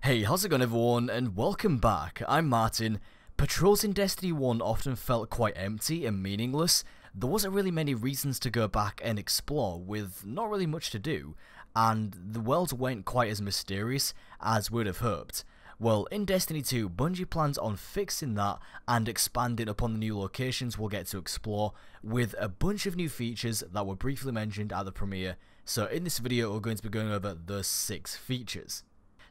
Hey, how's it going everyone, and welcome back. I'm Martin. Patrols in Destiny 1 often felt quite empty and meaningless. There wasn't really many reasons to go back and explore, with not really much to do, and the worlds weren't quite as mysterious as we'd have hoped. Well, in Destiny 2, Bungie plans on fixing that and expanding upon the new locations we'll get to explore with a bunch of new features that were briefly mentioned at the premiere. So in this video we're going to be going over those 6 features.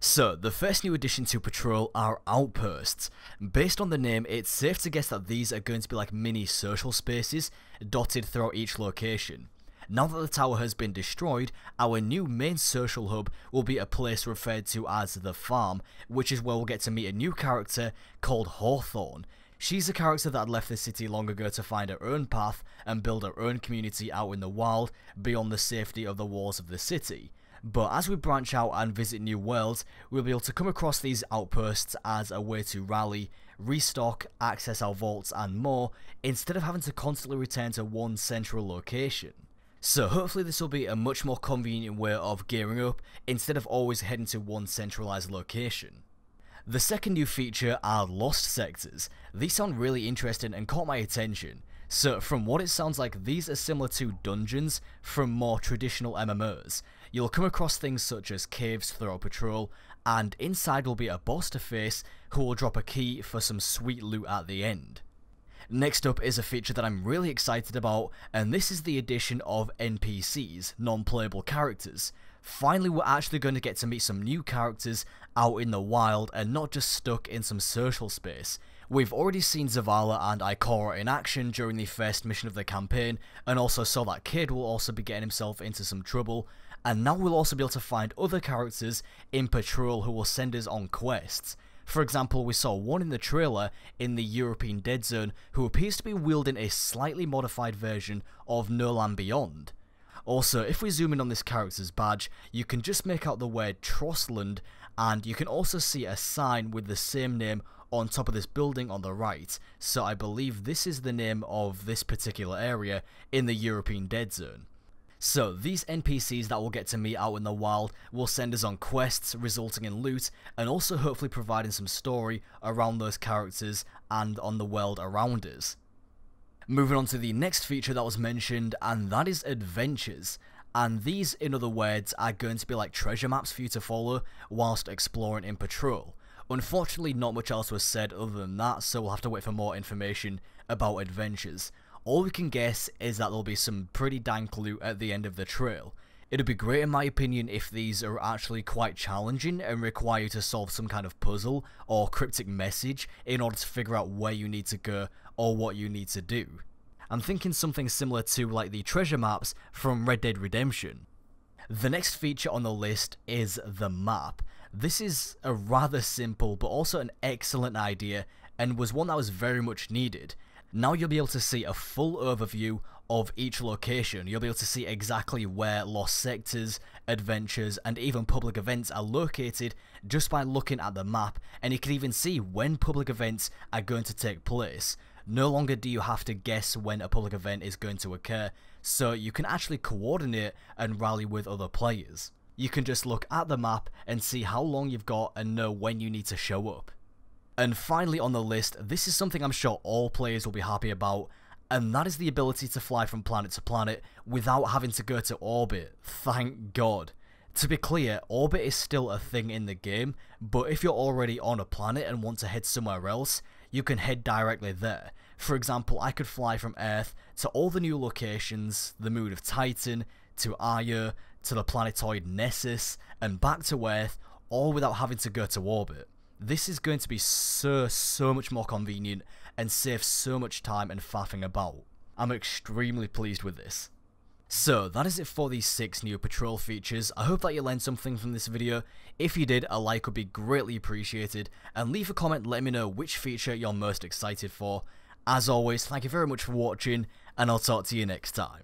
So, the first new addition to Patrol are Outposts. Based on the name, it's safe to guess that these are going to be like mini social spaces dotted throughout each location. Now that the tower has been destroyed, our new main social hub will be a place referred to as the Farm, which is where we'll get to meet a new character called Hawthorne. She's a character that had left the city long ago to find her own path and build her own community out in the wild beyond the safety of the walls of the city. But as we branch out and visit new worlds, we'll be able to come across these outposts as a way to rally, restock, access our vaults and more, instead of having to constantly return to one central location. So hopefully this will be a much more convenient way of gearing up, instead of always heading to one centralized location. The second new feature are Lost Sectors. These sound really interesting and caught my attention. So from what it sounds like, these are similar to dungeons from more traditional MMOs. You'll come across things such as caves throughout Patrol, and inside will be a boss to face who will drop a key for some sweet loot at the end. Next up is a feature that I'm really excited about, and this is the addition of NPCs, non-playable characters. Finally, we're actually going to get to meet some new characters out in the wild and not just stuck in some social space. We've already seen Zavala and Ikora in action during the first mission of the campaign, and also saw that Kid will also be getting himself into some trouble, and now we'll also be able to find other characters in Patrol who will send us on quests. For example, we saw one in the trailer in the European Dead Zone who appears to be wielding a slightly modified version of No Land Beyond. Also, if we zoom in on this character's badge, you can just make out the word Trossland, and you can also see a sign with the same name on top of this building on the right, so I believe this is the name of this particular area in the European Dead Zone. So these NPCs that we'll get to meet out in the wild will send us on quests, resulting in loot, and also hopefully providing some story around those characters and on the world around us. Moving on to the next feature that was mentioned, and that is adventures. And these, in other words, are going to be like treasure maps for you to follow whilst exploring in Patrol. Unfortunately, not much else was said other than that, so we'll have to wait for more information about adventures. All we can guess is that there'll be some pretty dank loot at the end of the trail. It'd be great in my opinion if these are actually quite challenging and require you to solve some kind of puzzle or cryptic message in order to figure out where you need to go or what you need to do. I'm thinking something similar to like the treasure maps from Red Dead Redemption. The next feature on the list is the map. This is a rather simple but also an excellent idea, and was one that was very much needed. Now you'll be able to see a full overview of each location. You'll be able to see exactly where lost sectors, adventures, and even public events are located just by looking at the map, and you can even see when public events are going to take place. No longer do you have to guess when a public event is going to occur, so you can actually coordinate and rally with other players. You can just look at the map and see how long you've got and know when you need to show up. And finally on the list, this is something I'm sure all players will be happy about, and that is the ability to fly from planet to planet without having to go to orbit. Thank God. To be clear, orbit is still a thing in the game, but if you're already on a planet and want to head somewhere else, you can head directly there. For example, I could fly from Earth to all the new locations, the moon of Titan, to Io, to the planetoid Nessus, and back to Earth, all without having to go to orbit. This is going to be so much more convenient and save so much time and faffing about. I'm extremely pleased with this. So that is it for these 6 new Patrol features. I hope that you learned something from this video. If you did, a like would be greatly appreciated, and leave a comment letting me know which feature you're most excited for. As always, thank you very much for watching, and I'll talk to you next time.